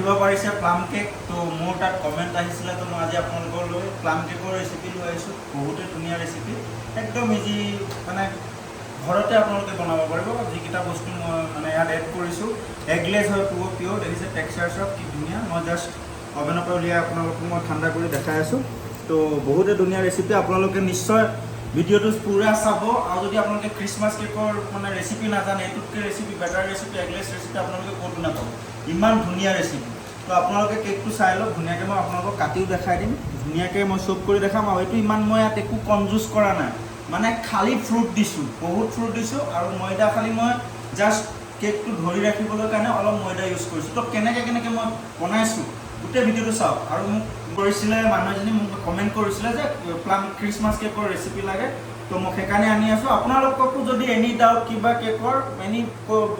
দেখিব পাৰিছে plum cake তো মোৰ তাত কমেণ্ট আহিছিলে তো মই আজি আপোনালোকৰ লৈ প্লাম কেকৰ ৰেচিপি লৈ আহিছোঁ বহুতে ধুনীয়া ৰেচিপি একদম ইজি মানে ঘৰতে আপোনালোকে বনাব পাৰিব যিকেইটা বস্তু মই মানে ইয়াত এড কৰিছোঁ এগলেছ হয় পিয়'ৰ দেখিছে টেক্সচাৰ চব কি ধুনীয়া মই জাষ্ট অভেনৰ পৰা উলিয়াই আপোনালোকক মই ঠাণ্ডা কৰি দেখাই আছোঁ তো বহুতে ধুনীয়া ৰেচিপি আপোনালোকে নিশ্চয় ভিডিঅ'টো পুৰা চাব আৰু যদি আপোনালোকে ক্ৰিছমাছ কেকৰ মানে ৰেচিপি নাজানে এইটোতকৈ recipe better recipe eggless recipe আপোনালোকে ক'তো নাপাব ইমান ধুনীয়া ৰেচিপি তো আপোনালোকে কেকটো চাই লওক ধুনীয়াকৈ মই আপোনালোকক কাটিও দেখাই দিম ধুনীয়াকৈ মই চব কৰি দেখাম আৰু এইটো ইমান মই ইয়াত একো কনজুচ কৰা নাই মানে খালি ফ্ৰুট দিছোঁ বহুত ফ্ৰুট দিছোঁ আৰু ময়দা খালি মই জাষ্ট কেকটো ধৰি ৰাখিবলৈ কাৰণে অলপ ময়দা ইউজ কৰিছোঁ তো কেনেকৈ মই বনাইছোঁ গোটেই ভিডিঅ'টো চাওক আৰু মোক কৰিছিলে মানুহ এজনী মোক কমেণ্ট কৰিছিলে যে প্লাম ক্ৰিছমাছ কেকৰ ৰেচিপি লাগে তো মই সেইকাৰণে আনি আছোঁ আপোনালোককো যদি এনি ডাউট কিবা কেকৰ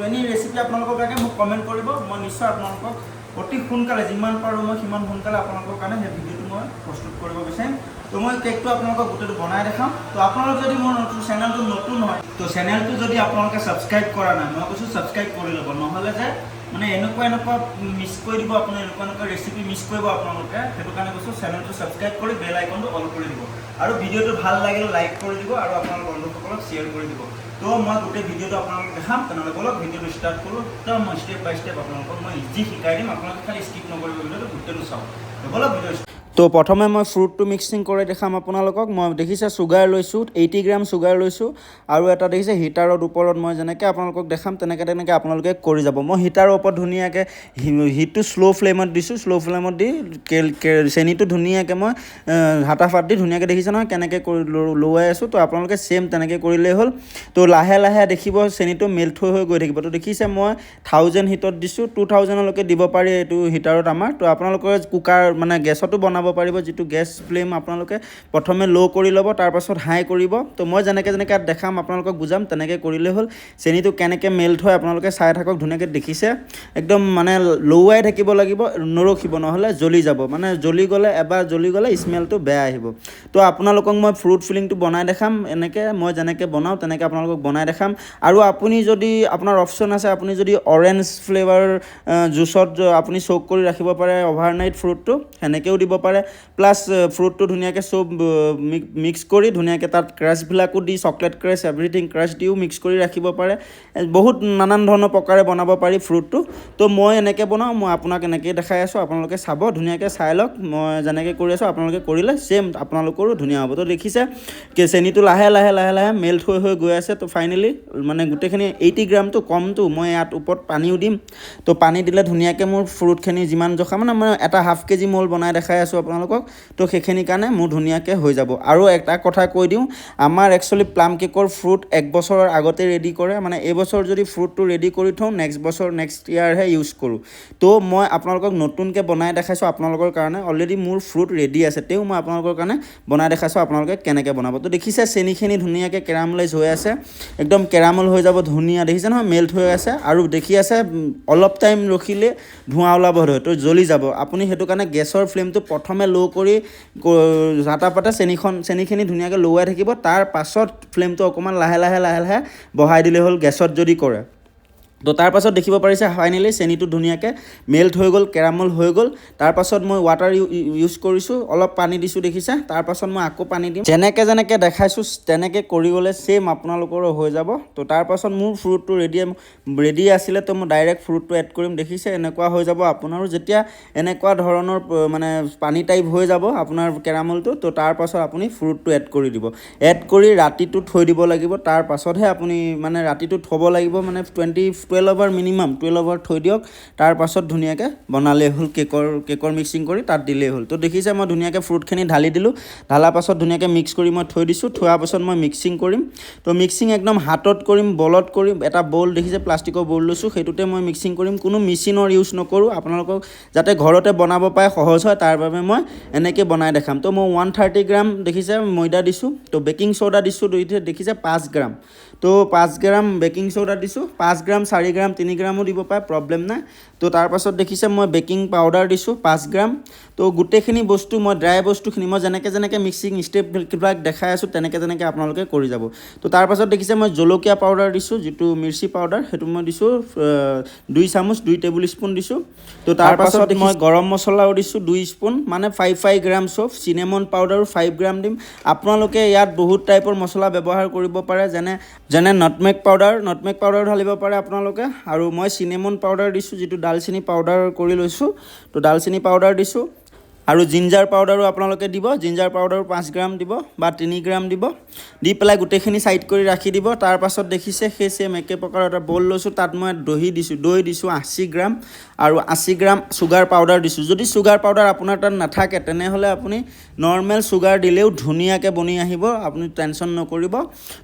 এনি ৰেচিপি আপোনালোকৰ লাগে মোক কমেণ্ট কৰিব মই নিশ্চয় আপোনালোকক অতি সোনকালে যিমান পাৰোঁ মই সিমান সোনকালে আপোনালোকৰ কাৰণে সেই ভিডিঅ'টো মই প্ৰস্তুত কৰিব বিচাৰিম তো মই কেকটো আপোনালোকক গোটেইটো বনাই দেখাম তো আপোনালোক যদি মোৰ চেনেলটো নতুন হয় তো চেনেলটো যদি আপোনালোকে ছাবস্ক্ৰাইব কৰা নাই মই কৈছোঁ ছাবস্ক্ৰাইব কৰি ল'ব নহ'লে যে মানে এনেকুৱা মিছ কৰি দিব আপুনি এনেকুৱা ৰেচিপি মিছ কৰিব আপোনালোকে সেইটো কাৰণে কৈছোঁ চেনেলটো ছাবস্ক্ৰাইব কৰি বেল আইকনটো অল কৰি দিব আৰু ভিডিঅ'টো ভাল লাগিলে লাইক কৰি দিব আৰু আপোনাৰ বন্ধুসকলক শ্বেয়াৰ কৰি দিব তো মই গোটেই ভিডিঅ'টো আপোনালোকক দেখাম তেনেহ'লে বলক ভিডিঅ'টো ষ্টাৰ্ট কৰোঁ তো মই ষ্টেপ বাই ষ্টেপ আপোনালোকক মই ইজি শিকাই দিম আপোনালোকে খালি স্কিপ নকৰিব ভিডিঅ'টো গোটেইটো চাওক বলক ভিডিঅ' তো প্ৰথমে মই ফ্ৰুটটো মিক্সিং কৰি দেখাম আপোনালোকক মই দেখিছে চুগাৰ লৈছোঁ 80 গ্ৰাম চুগাৰ লৈছোঁ আৰু এটা দেখিছে হিটাৰৰ ওপৰত মই যেনেকৈ আপোনালোকক দেখাম তেনেকৈ আপোনালোকে কৰি যাব মই হিটাৰৰ ওপৰত ধুনীয়াকৈ হিটটো শ্ল' ফ্লেমত দিছোঁ শ্ল' ফ্লেমত দি চেনিটো ধুনীয়াকৈ মই হাতাফাত দি ধুনীয়াকৈ দেখিছে নহয় কেনেকৈ কৰি লোৱাই আছোঁ তো আপোনালোকে ছেম তেনেকৈ কৰিলেই হ'ল তো লাহে লাহে দেখিব চেনিটো মেল্ট হৈ গৈ থাকিব তো দেখিছে মই 1000 হিটত দিছোঁ 2000লৈকে দিব পাৰি এইটো হিটাৰত আমাৰ তো আপোনালোকৰ কুকাৰ মানে গেছতো বনাব পাৰিব যিটো গেছ ফ্লেম আপোনালোকে প্ৰথমে ল' কৰি ল'ব তাৰপাছত হাই কৰিব তো মই যেনেকৈ দেখাম আপোনালোকক বুজাম তেনেকৈ কৰিলে হ'ল চেনিটো কেনেকৈ মেল্ট হয় আপোনালোকে চাই থাকক ধুনীয়াকৈ দেখিছে একদম মানে লৱাই থাকিব লাগিব নৰখিব নহ'লে জ্বলি যাব মানে এবাৰ জ্বলি গ'লে স্মেলটো বেয়া আহিব তো আপোনালোকক মই ফ্ৰুট ফিলিংটো বনাই দেখাম এনেকৈ মই যেনেকৈ বনাওঁ তেনেকৈ আপোনালোকক বনাই দেখাম আৰু আপুনি যদি আপোনাৰ অপশ্যন আছে আপুনি যদি অৰেঞ্জ ফ্লেভাৰ জুচত আপুনি চক কৰি ৰাখিব পাৰে অভাৰনাইট ফ্ৰুটটো সেনেকৈও দিব পাৰে প্লাছ ফ্ৰুটটো ধুনীয়াকৈ চব মিক্স কৰি ধুনীয়াকৈ তাত ক্ৰাছবিলাকো দি চকলেট ক্ৰাছ এভৰিথিং ক্ৰাছ দিও মিক্স কৰি ৰাখিব পাৰে বহুত নানান ধৰণৰ প্ৰকাৰে বনাব পাৰি ফ্ৰুটটো তো মই এনেকৈ বনাওঁ মই আপোনাক এনেকৈ দেখাই আছোঁ আপোনালোকে চাব ধুনীয়াকৈ চাই লওক মই যেনেকৈ কৰি আছোঁ আপোনালোকে কৰিলে ছেম আপোনালোকৰো ধুনীয়া হ'ব তো দেখিছে চেনিটো লাহে লাহে মেল্ট হৈ গৈ আছে তো ফাইনেলি মানে গোটেইখিনি 80 গ্ৰামটো কমটো মই ইয়াত ওপৰত পানীও দিম তো পানী দিলে ধুনীয়াকৈ মোৰ ফ্ৰুটখিনি যিমান জখা মানে মই এটা হাফ কেজি মল বনাই দেখাই আছোঁ আপোনালোকক তো সেইখিনি কাৰণে মোৰ ধুনীয়াকৈ হৈ যাব আৰু এটা কথা কৈ দিওঁ আমাৰ একচুৱেলি প্লাম কেকৰ ফ্ৰুট 1 বছৰৰ আগতে ৰেডি কৰে মানে এইবছৰ যদি ফ্ৰুটটো ৰেডি কৰি থওঁ নেক্সট ইয়াৰহে ইউজ কৰোঁ তো মই আপোনালোকক নতুনকৈ বনাই দেখাইছোঁ আপোনালোকৰ কাৰণে অলৰেডি মোৰ ফ্ৰুট ৰেডি আছে তেও মই আপোনালোকৰ কাৰণে বনাই দেখাইছোঁ আপোনালোকে কেনেকৈ বনাব তো দেখিছে চেনিখিনি ধুনীয়াকৈ কেৰামেলাইজ হৈ আছে একদম কেৰামেল হৈ যাব ধুনীয়া দেখিছে নহয় মেল্ট হৈ আছে আৰু দেখি আছে অলপ টাইম ৰখিলে ধোঁৱা ওলাব ধৰে তো জ্বলি যাব আপুনি সেইটো কাৰণে গেছৰ ফ্লেমটো প্ৰথমে ল' কৰি জাটাপাতে চেনিখিনি ধুনীয়াকৈ লৱাই থাকিব তাৰ পাছত ফ্লেমটো অকণমান লাহে লাহে বঢ়াই দিলে হ'ল গেছত যদি কৰে তো তাৰ পাছত দেখিব পাৰিছে ফাইনেলি চেনিটো ধুনীয়াকৈ মেল্ট হৈ গ'ল কেৰামেল হৈ গ'ল তাৰ পাছত মই ৱাটাৰ ইউজ কৰিছোঁ অলপ পানী দিছোঁ দেখিছে তাৰ পাছত মই আকৌ পানী দিম যেনেকৈ দেখাইছোঁ তেনেকৈ কৰি গ'লে ছেম আপোনালোকৰো হৈ যাব তো তাৰ পাছত মোৰ ফ্ৰুটটো ৰেডি আছিলে তো মই ডাইৰেক্ট ফ্ৰুটটো এড কৰিম দেখিছে এনেকুৱা হৈ যাব আপোনাৰো যেতিয়া এনেকুৱা ধৰণৰ মানে পানী টাইপ হৈ যাব আপোনাৰ কেৰামেলটো তো তাৰ পাছত আপুনি ফ্ৰুটটো এড কৰি দিব এড কৰি ৰাতিটো থৈ দিব লাগিব তাৰ পাছতহে আপুনি মানে ৰাতিটো থ'ব লাগিব মানে 12 আৱাৰ মিনিমাম 12 আৱাৰ থৈ দিয়ক তাৰ পাছত ধুনীয়াকৈ বনালে হ'ল কেকৰ মিক্সিং কৰি তাত দিলেই হ'ল তো দেখিছে মই ধুনীয়াকৈ ফ্ৰুটখিনি ঢালি দিলোঁ ঢালাৰ পাছত ধুনীয়াকৈ মিক্স কৰি মই থৈ দিছোঁ থোৱাৰ পাছত মই মিক্সিং কৰিম তো মিক্সিং একদম হাতত কৰিম বলত কৰিম এটা বল দেখিছে প্লাষ্টিকৰ বল লৈছোঁ সেইটোতে মই মিক্সিং কৰিম কোনো মেচিনৰ ইউজ নকৰোঁ আপোনালোকক যাতে ঘৰতে বনাব পাৰে সহজ হয় তাৰ বাবে মই এনেকৈ বনাই দেখাম তো মই 130 গ্ৰাম দেখিছে ময়দা দিছোঁ তো বেকিং চ'ডা দিছোঁ দেখিছে 5 গ্ৰাম তো 5 গ্ৰাম বেকিং চ'ডা দিছোঁ 5 গ্ৰাম 4 গ্ৰাম 3 গ্ৰামো দিব পাৰে প্ৰব্লেম নাই তো তাৰ পাছত দেখিছে মই বেকিং পাউডাৰ দিছোঁ 5 গ্ৰাম। তো গোটেইখিনি বস্তু মই ড্ৰাই বস্তুখিনি মই যেনেকৈ মিক্সিং ষ্টেপবিলাক দেখাই আছোঁ তেনেকৈ আপোনালোকে কৰি যাব। তো তাৰ পাছত দেখিছে মই জলকীয়া পাউডাৰ দিছোঁ, যিটো মিৰ্চি পাউডাৰ সেইটো মই দিছোঁ 2 চামুচ 2 টেবুল স্পুন দিছোঁ। তো তাৰ পাছত মই গৰম মছলাও দিছোঁ 2 স্পুন, মানে 5 গ্ৰামছ অফ চিনেমন পাউডাৰো 5 গ্ৰাম দিম। আপোনালোকে ইয়াত বহুত টাইপৰ মছলা ব্যৱহাৰ কৰিব পাৰে, যেনে নটমেগ পাউডাৰ ঢালিব পাৰে আপোনালোকে। আৰু মই চিনেমন পাউডাৰ দিছোঁ, যিটো ডালচেনি পাউডাৰ কৰি লৈছোঁ। তো ডালচেনি পাউডাৰ দিছোঁ আৰু জিঞ্জাৰ পাউডাৰো আপোনালোকে দিব। জিঞ্জাৰ পাউডাৰো 5 গ্ৰাম দিব বা 3 গ্ৰাম দিব। দি পেলাই গোটেইখিনি ছাইড কৰি ৰাখি দিব। তাৰ পাছত দেখিছে সেই চেম একে প্ৰকাৰৰ এটা বল লৈছোঁ, তাত মই দৈ দিছোঁ 80 গ্ৰাম আৰু 80 গ্ৰাম চুগাৰ পাউডাৰ দিছোঁ। যদি চুগাৰ পাউডাৰ আপোনাৰ তাত নাথাকে তেনেহ'লে আপুনি নৰ্মেল চুগাৰ দিলেও ধুনীয়াকৈ বনি আহিব, আপুনি টেনশ্যন নকৰিব।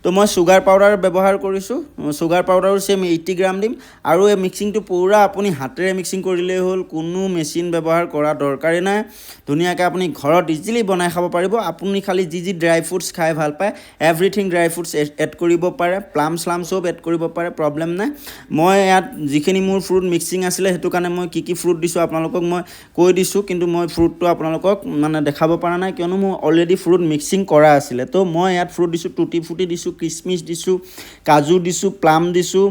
তো মই চুগাৰ পাউডাৰ ব্যৱহাৰ কৰিছোঁ, চুগাৰ পাউডাৰো চেম 80 গ্ৰাম দিম। আৰু এই মিক্সিংটো পূৰা আপুনি হাতেৰে মিক্সিং কৰিলেই হ'ল, কোনো মেচিন ব্যৱহাৰ কৰা দৰকাৰেই নাই। ধুনীয়াকৈ আপুনি ঘৰত ইজিলি বনাই খাব পাৰিব। আপুনি খালি যি ড্ৰাই ফ্ৰুটছ খাই ভাল পায় এভৰিথিং ড্ৰাই ফ্ৰুটছ এড কৰিব পাৰে, প্লাম শ্লাম চব এড কৰিব পাৰে, প্ৰব্লেম নাই। মই ইয়াত যিখিনি মোৰ ফ্ৰুট মিক্সিং আছিলে সেইটো কাৰণে মই কি ফ্ৰুট দিছোঁ আপোনালোকক মই কৈ দিছোঁ, কিন্তু মই ফ্ৰুটটো আপোনালোকক মানে দেখাব পৰা নাই কিয়নো মোৰ অলৰেডি ফ্ৰুট মিক্সিং কৰা আছিলে। তো মই ইয়াত ফ্ৰুট দিছোঁ, টুটি ফ্ৰুটি দিছোঁ, কিচমিচ দিছোঁ, কাজু দিছোঁ, প্লাম দিছোঁ,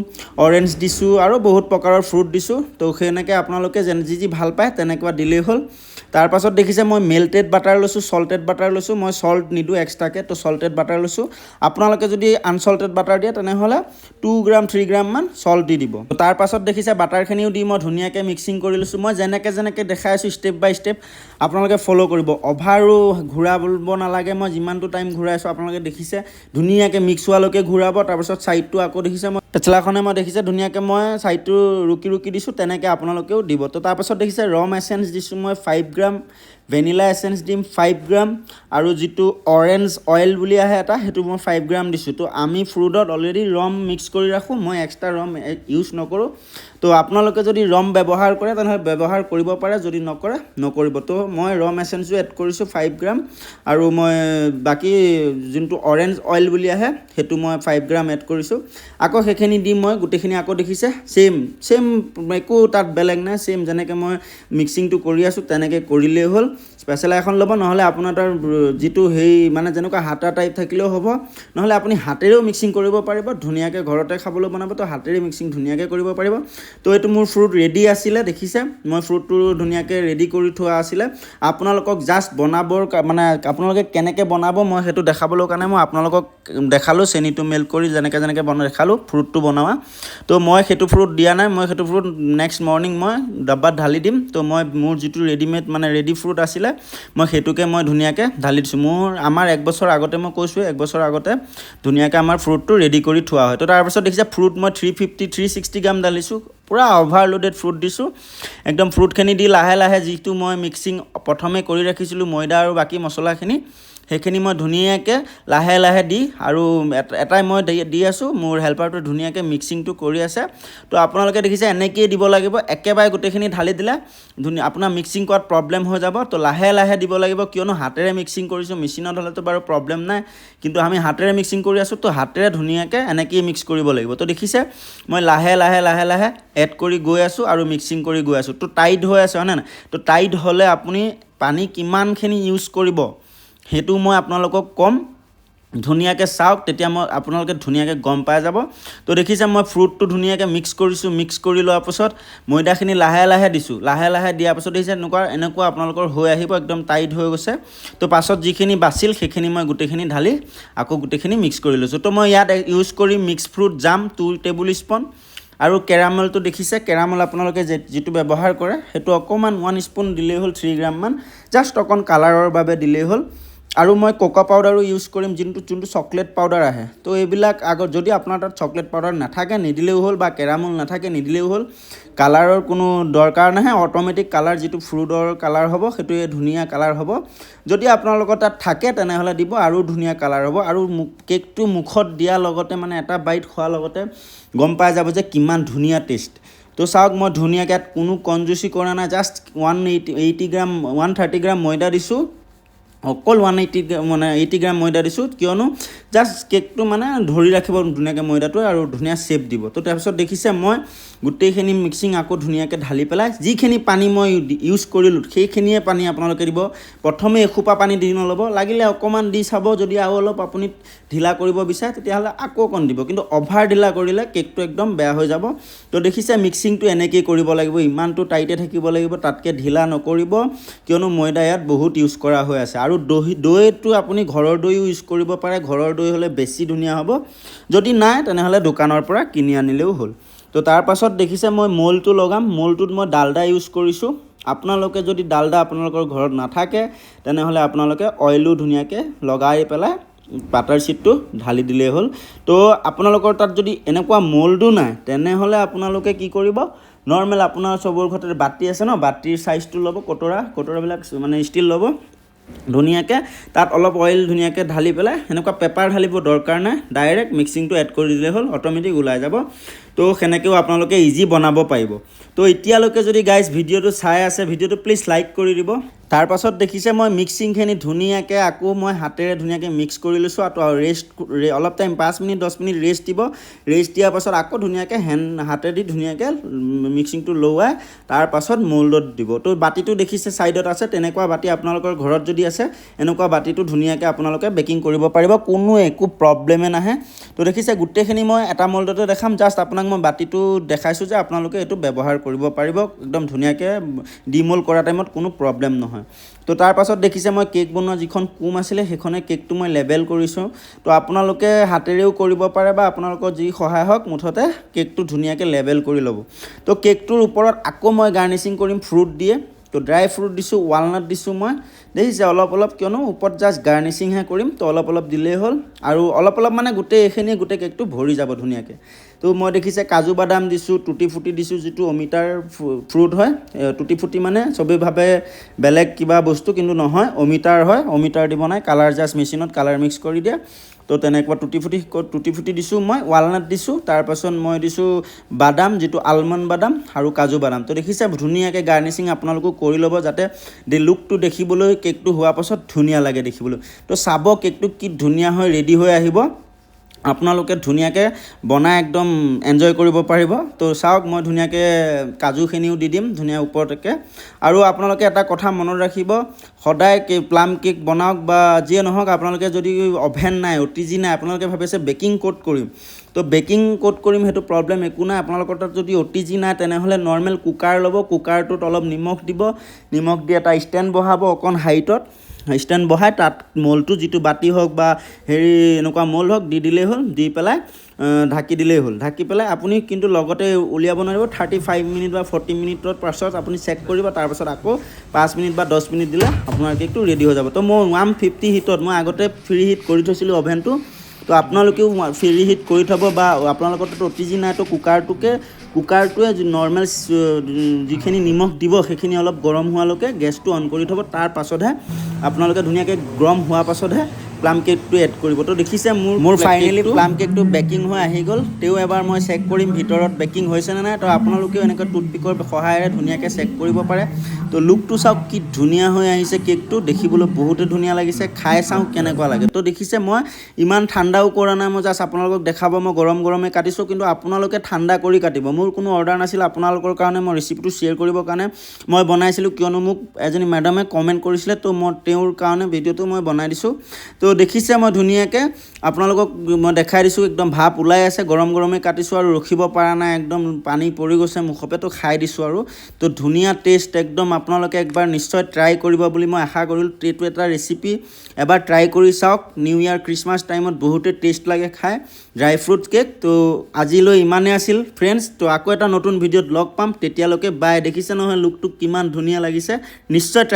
অৰেঞ্জ দিছোঁ আৰু বহুত প্ৰকাৰৰ ফ্ৰুট দিছোঁ। তো সেনেকৈ আপোনালোকে যি ভাল পায় তেনেকুৱা দিলেই হ'ল। তাৰ পাছত দেখিছে মই মেল্টেড বাটাৰ লৈছোঁ, চল্টেড বাটাৰ লৈছোঁ। মই চল্ট নিদিওঁ এক্সট্ৰাকৈ, তো চল্টেড বাটাৰ লৈছোঁ। আপোনালোকে যদি আনচল্টেড বাটাৰ দিয়ে তেনেহ'লে 2 গ্ৰাম 3 গ্ৰামমান চল্ট দি দিব। তাৰ পাছত দেখিছে বাটাৰখিনিও দি মই ধুনীয়াকৈ মিক্সিং কৰি লৈছোঁ। মই যেনেকৈ দেখাই আছোঁ ষ্টেপ বাই ষ্টেপ আপোনালোকে ফ'ল' কৰিব, অভাৰো ঘূৰাব নালাগে। মই যিমানটো টাইম ঘূৰাইছোঁ আপোনালোকে দেখিছে ধুনীয়াকৈ মিক্স হোৱালৈকে ঘূৰাব। তাৰপাছত ছাইডটো আকৌ দেখিছে মই পেচলাখনে মই দেখিছে ধুনীয়াকৈ মই ছাইডটো ৰুকি দিছোঁ, তেনেকৈ আপোনালোকেও দিব। তো তাৰপাছত দেখিছে ৰম এচেঞ্চ দিছোঁ মই 5 গ্ৰাম, ভেনিলা এচেঞ্চ দিম 5 গ্ৰাম আৰু যিটো অৰেঞ্জ অইল বুলি আহে এটা সেইটো মই 5 গ্ৰাম দিছোঁ। তো আমি ফ্ৰুটত অলৰেডি ৰম মিক্স কৰি ৰাখোঁ, মই এক্সট্ৰা ৰম ইউজ নকৰোঁ। তো আপোনালোকে যদি ৰম ব্যৱহাৰ কৰে তেনেহ'লে ব্যৱহাৰ কৰিব পাৰে, যদি নকৰে নকৰিব। তো মই ৰম এচেঞ্চো এড কৰিছোঁ 5 গ্ৰাম আৰু মই বাকী যোনটো অৰেঞ্জ অইল বুলি আহে সেইটো মই 5 গ্ৰাম এড কৰিছোঁ। আকৌ সেইখিনি দি মই গোটেইখিনি আকৌ দেখিছে চেম একো তাত বেলেগ নাই, চেম যেনেকৈ মই মিক্সিংটো কৰি আছোঁ তেনেকৈ কৰিলেই হ'ল। স্পেচেলা এখন ল'ব, নহ'লে আপোনাৰ তাৰ যিটো মানে যেনেকুৱা হাতা টাইপ থাকিলেও হ'ব, নহ'লে আপুনি হাতেৰেও মিক্সিং কৰিব পাৰিব। ধুনীয়াকৈ ঘৰতে খাবলৈ বনাব তো হাতেৰে মিক্সিং ধুনীয়াকৈ কৰিব পাৰিব। তো এইটো মোৰ ফ্ৰুট ৰেডি আছিলে, দেখিছে মই ফ্ৰুটটো ধুনীয়াকৈ ৰেডি কৰি থোৱা আছিলে। আপোনালোকক জাষ্ট বনাবৰ মানে আপোনালোকে কেনেকৈ বনাব মই সেইটো দেখাবলৈ কাৰণে মই আপোনালোকক দেখালোঁ, চেনিটো মেল্ট কৰি যেনেকৈ দেখালোঁ ফ্ৰুটটো বনোৱা। তো মই সেইটো ফ্ৰুট দিয়া নাই, মই সেইটো ফ্ৰুট নেক্সট মৰ্ণিং মই ডাব্বাত ঢালি দিম। তো মই মোৰ যিটো ৰেডি ফ্ৰুট আছিলে মই সেইটোকে মই ধুনীয়াকৈ ঢালি দিছোঁ। আমাৰ 1 বছৰ আগতে মই কৈছোঁ 1 বছৰ আগতে ধুনীয়াকৈ আমাৰ ফ্ৰুটটো ৰেডি কৰি থোৱা হয়। তো তাৰপাছত দেখিছে ফ্ৰুট মই 360 গ্ৰাম ঢালিছোঁ, পূৰা অভাৰলোডেড ফ্ৰুট দিছোঁ। একদম ফ্ৰুটখিনি দি লাহে যিটো মই মিক্সিং প্ৰথমে কৰি ৰাখিছিলোঁ ময়দা আৰু বাকী মছলাখিনি সেইখিনি মই ধুনীয়াকৈ লাহে দি আৰু এটাই মই দি আছোঁ, মোৰ হেল্পাৰটো ধুনীয়াকৈ মিক্সিংটো কৰি আছে। তো আপোনালোকে দেখিছে এনেকৈয়ে দিব লাগিব, একেবাৰে গোটেইখিনি ঢালি দিলে আপোনাৰ মিক্সিং কৰাত প্ৰব্লেম হৈ যাব। তো লাহে দিব লাগিব, কিয়নো হাতেৰে মিক্সিং কৰিছোঁ, মেচিনত হ'লেতো বাৰু প্ৰব্লেম নাই, কিন্তু আমি হাতেৰে মিক্সিং কৰি আছোঁ। তো হাতেৰে ধুনীয়াকৈ এনেকৈয়ে মিক্স কৰিব লাগিব। তো দেখিছে মই লাহে এড কৰি গৈ আছোঁ আৰু মিক্সিং কৰি গৈ আছোঁ। তো টাইট হৈ আছে হয়নে নাই? তো টাইট হ'লে আপুনি পানী কিমানখিনি ইউজ কৰিব সেইটো মই আপোনালোকক ক'ম, ধুনীয়াকৈ চাওক, তেতিয়া আপোনালোকে ধুনীয়াকৈ গম পাই যাব। তো দেখিছে মই ফ্ৰুটটো ধুনীয়াকৈ মিক্স কৰিছোঁ, মিক্স কৰি লোৱাৰ পাছত ময়দাখিনি লাহে দিছোঁ, লাহে দিয়াৰ পাছত দেখিছে এনেকুৱা আপোনালোকৰ হৈ আহিব, একদম টাইট হৈ গৈছে। তো পাছত যিখিনি বাছিল সেইখিনি মই গোটেইখিনি ঢালি আকৌ গোটেইখিনি মিক্স কৰি লৈছোঁ। তো মই ইয়াত ইউজ কৰিম মিক্স ফ্ৰুট জাম 2 টেবুল স্পুন আৰু কেৰামেলটো দেখিছে, কেৰামেল আপোনালোকে যিটো ব্যৱহাৰ কৰে সেইটো অকণমান 1 স্পুন দিলেই হ'ল, 3 গ্ৰামমান জাষ্ট অকণ কালাৰৰ বাবে দিলেই হ'ল। আৰু মই কোকো পাউডাৰো ইউজ কৰিম, যোনটো চকলেট পাউডাৰ আহে। তো এইবিলাক আগত যদি আপোনাৰ তাত চকলেট পাউডাৰ নাথাকে নিদিলেও হ'ল, বা কেৰামেল নাথাকে নিদিলেও হ'ল, কালাৰৰ কোনো দৰকাৰ নাহে। অট'মেটিক কালাৰ যিটো ফ্ৰুটৰ কালাৰ হ'ব সেইটোৱে ধুনীয়া কালাৰ হ'ব। যদি আপোনালোকৰ তাত থাকে তেনেহ'লে দিব, আৰু ধুনীয়া কালাৰ হ'ব। আৰু কেকটো মুখত দিয়াৰ লগতে মানে এটা বাইট খোৱাৰ লগতে গম পাই যাব যে কিমান ধুনীয়া টেষ্ট। তো চাওক মই ধুনীয়াকৈ ইয়াত কোনো কনজুচি কৰা নাই, জাষ্ট 130 গ্ৰাম ময়দা দিছোঁ অকল 180 মানে 80 গ্ৰাম ময়দা দিছোঁ, কিয়নো জাষ্ট কেকটো মানে ধৰি ৰাখিব ধুনীয়াকৈ ময়দাটো আৰু ধুনীয়া শ্বেপ দিব। তো তাৰপিছত দেখিছে মই গোটেইখিনি মিক্সিং আকৌ ধুনীয়াকৈ ঢালি পেলাই যিখিনি পানী মই ইউজ কৰিলোঁ সেইখিনিয়ে পানী আপোনালোকে দিব। প্ৰথমে এসোপা পানী দি নল'ব, লাগিলে অকণমান দি চাব, যদি আৰু অলপ আপুনি ঢিলা কৰিব বিচাৰে তেতিয়াহ'লে আকৌ অকণ দিব, কিন্তু অভাৰ ঢিলা কৰিলে কেকটো একদম বেয়া হৈ যাব। তো দেখিছে মিক্সিংটো এনেকৈয়ে কৰিব লাগিব, ইমানটো টাইটে থাকিব লাগিব, তাতকৈ ঢিলা নকৰিব, কিয়নো ময়দা ইয়াত বহুত ইউজ কৰা হৈ আছে। আৰু দৈটো আপুনি ঘৰৰ দৈও ইউজ কৰিব পাৰে, ঘৰৰ দৈ হ'লে বেছি ধুনীয়া হ'ব, যদি নাই তেনেহ'লে দোকানৰ পৰা কিনি আনিলেও হ'ল। তো তাৰ পাছত দেখিছে মই মলটো লগাম, মলটোত মই ডালডা ইউজ কৰিছোঁ। আপোনালোকে যদি ডালডা আপোনালোকৰ ঘৰত নাথাকে তেনেহ'লে আপোনালোকে অইলো ধুনীয়াকৈ লগাই পেলাই বাটাৰ চিটটো ঢালি দিলেই হ'ল। তো আপোনালোকৰ তাত যদি এনেকুৱা মল্ডো নাই তেনেহ'লে আপোনালোকে কি কৰিব, নৰ্মেল আপোনাৰ চবৰ ঘৰতে বাতি আছে ন, বাতিৰ চাইজটো ল'ব, কটৰাবিলাক মানে ষ্টিল ল'ব, ধুনীয়াকৈ তাত অলপ অইল ধুনীয়াকৈ ঢালি পেলাই, সেনেকুৱা পেপাৰ ঢালিব দৰকাৰ নাই, ডাইৰেক্ট মিক্সিংটো এড কৰি দিলে হ'ল, অট'মেটিক ওলাই যাব। তো সেনেকৈও আপোনালোকে ইজি বনাব পাৰিব। তো এতিয়ালৈকে যদি গাইজ ভিডিঅ'টো চাই আছে, ভিডিঅ'টো প্লিজ লাইক কৰি দিব। তাৰপাছত দেখিছে মই মিক্সিংখিনি ধুনীয়াকৈ আকৌ মই হাতেৰে ধুনীয়াকৈ মিক্স কৰি লৈছোঁ, আৰু অলপ টাইম 5 মিনিট 10 মিনিট ৰেষ্ট দিব। ৰেষ্ট দিয়াৰ পাছত আকৌ ধুনীয়াকৈ হাতেদি ধুনীয়াকৈ মিক্সিংটো লৱাই তাৰপাছত মল্ডত দিব। তো বাতিটো দেখিছে ছাইডত আছে, তেনেকুৱা বাতি আপোনালোকৰ ঘৰত যদি আছে এনেকুৱা বাতিটো ধুনীয়াকৈ আপোনালোকে বেকিং কৰিব পাৰিব, কোনো একো প্ৰব্লেমে নাহে। তো দেখিছে গোটেইখিনি মই এটা মল্ডতে দেখাম, জাষ্ট আপোনাক মই বাতিটো দেখাইছোঁ যে আপোনালোকে এইটো ব্যৱহাৰ কৰিব পাৰিব, একদম ধুনীয়াকৈ ডিমল্ড কৰা টাইমত কোনো প্ৰব্লেম নহয়। তো তাৰপাছত দেখিছে মই কেক বনোৱা যিখন কোম আছিলে সেইখনে কেকটো মই লেবেল কৰিছোঁ। তো আপোনালোকে হাতেৰেও কৰিব পাৰে বা আপোনালোকৰ যি সহায় হওক, মুঠতে কেকটো ধুনীয়াকৈ লেবেল কৰি ল'ব। তো কেকটোৰ ওপৰত আকৌ মই গাৰ্নিচিং কৰিম ফ্ৰুট দিয়ে। তো ড্ৰাই ফ্ৰুট দিছোঁ, ৱালনাট দিছোঁ মই, দেখিছে অলপ অলপ, কিয়নো ওপৰত জাষ্ট গাৰ্নিচিংহে কৰিম, তো অলপ অলপ দিলেই হ'ল। আৰু অলপ অলপ মানে গোটেই কেকটো ভৰি যাব ধুনীয়াকৈ। তো মই দেখিছে কাজু বাদাম দিছোঁ, টুটি ফুটি দিছোঁ, যিটো অমিতাৰ ফ্ৰুট হয়। টুটি ফুটি মানে চবেই ভাবে বেলেগ কিবা বস্তু, কিন্তু নহয়, অমিতাৰ হয়, অমিতাৰ দি বনাই, কালাৰ জাষ্ট মেচিনত কালাৰ মিক্স কৰি দিয়ে। তো তেনেকুৱা টুটি ফুটি দিছোঁ মই, ৱালনাট দিছোঁ, তাৰপাছত মই দিছোঁ বাদাম, যিটো আলমণ্ড বাদাম আৰু কাজু বাদাম। তো দেখিছে ধুনীয়াকৈ গাৰ্নিচিং আপোনালোকো কৰি ল'ব, যাতে লুকটো দেখিবলৈ কেকটো হোৱাৰ পাছত ধুনীয়া লাগে দেখিবলৈ। তো চাব কেকটো কি ধুনীয়া হৈ ৰেডি হৈ আহিব, আপোনালোকে ধুনীয়াকৈ বনাই একদম এনজয় কৰিব পাৰিব। তো চাওক মই ধুনীয়াকৈ কাজুখিনিও দি দিম ধুনীয়া ওপৰতকৈ। আৰু আপোনালোকে এটা কথা মনত ৰাখিব, সদায় প্লাম কেক বনাওক বা যিয়ে নহওক, আপোনালোকে যদি অভেন নাই, OTG নাই, আপোনালোকে ভাবিছে বেকিং ক'ত কৰিম, তো বেকিং ক'ত কৰিম সেইটো প্ৰব্লেম একো নাই। আপোনালোকৰ তাত যদি OTG নাই তেনেহ'লে নৰ্মেল কুকাৰ ল'ব, কুকাৰটোত অলপ নিমখ দিব, নিমখ দি এটা ষ্টেণ্ড বহাব অকণ হাইটত, ষ্টেণ্ড বহাই তাত মলটো যিটো বাতি হওক বা এনেকুৱা মল হওক দি দিলেই হ'ল, দি পেলাই ঢাকি দিলেই হ'ল। ঢাকি পেলাই আপুনি কিন্তু লগতে উলিয়াব নোৱাৰিব, 35 মিনিট বা 40 মিনিটৰ পাছত আপুনি চেক কৰিব, তাৰপাছত আকৌ 5 মিনিট বা 10 মিনিট দিলে আপোনাৰ কেকটো ৰেডি হৈ যাব। তো মই 150 হিটত, মই আগতে ফ্ৰী হিট কৰি থৈছিলোঁ অভেনটো, তো আপোনালোকেও ফ্ৰী হিট কৰি থ'ব, বা আপোনালোকৰ তাত OTG নাই তো কুকাৰটোৱে নৰ্মেল যিখিনি নিমখ দিব সেইখিনি অলপ গৰম হোৱালৈকে গেছটো অন কৰি থ'ব, তাৰ পাছতহে আপোনালোকে ধুনীয়াকৈ গৰম হোৱাৰ পাছতহে প্লাম কেকটো এড কৰিব। তো দেখিছে মোৰ ফাইনেলি প্লাম কেকটো বেকিং হৈ আহি গ'ল। তেও এবাৰ মই চেক কৰিম ভিতৰত বেকিং হৈছেনে নাই। তো আপোনালোকেও এনেকৈ টুথপিকৰ সহায়েৰে ধুনীয়াকৈ চেক কৰিব পাৰে। তো লুকটো চাওক কি ধুনীয়া হৈ আহিছে, কেকটো দেখিবলৈ বহুতে ধুনীয়া লাগিছে, খাই চাওঁ কেনেকুৱা লাগে। তো দেখিছে মই ইমান ঠাণ্ডাও কৰা নাই, মই জাষ্ট আপোনালোকক দেখাব মই গৰমে কাটিছোঁ, কিন্তু আপোনালোকে ঠাণ্ডা কৰি কাটিব। মোৰ কোনো অৰ্ডাৰ নাছিল, আপোনালোকৰ কাৰণে মই ৰেচিপিটো শ্বেয়াৰ কৰিবৰ কাৰণে মই বনাইছিলোঁ, কিয়নো মোক এজনী মেডামে কমেণ্ট কৰিছিলে, তো মই তেওঁৰ কাৰণে ভিডিঅ'টো মই বনাই দিছোঁ। তো দেখিছে মই ধুনীয়াকৈ আপোনালোকক মই দেখাই দিছোঁ, একদম ভাপ ওলাই আছে, গৰমে কাটিছোঁ আৰু ৰখিব পৰা নাই, একদম পানী পৰি গৈছে মুখপে, তো খাই দিছোঁ আৰু। তো ধুনীয়া টেষ্ট একদম, আপোনালোকে একবাৰ নিশ্চয় ট্ৰাই কৰিব বুলি মই আশা কৰিলোঁ। এইটো এটা ৰেচিপি এবাৰ ট্ৰাই কৰি চাওক, নিউ ইয়াৰ ক্ৰিছমাছ টাইমত বহুতে টেষ্ট লাগে খাই ড্ৰাই ফ্ৰুট কেক। তো আজিলৈ ইমানেই আছিল ফ্ৰেণ্ডছ, তো আকৌ এটা নতুন ভিডিঅ'ত লগ পাম, তেতিয়ালৈকে বাই। দেখিছে নহয় লুকটো কিমান ধুনীয়া লাগিছে, নিশ্চয় ট্ৰাই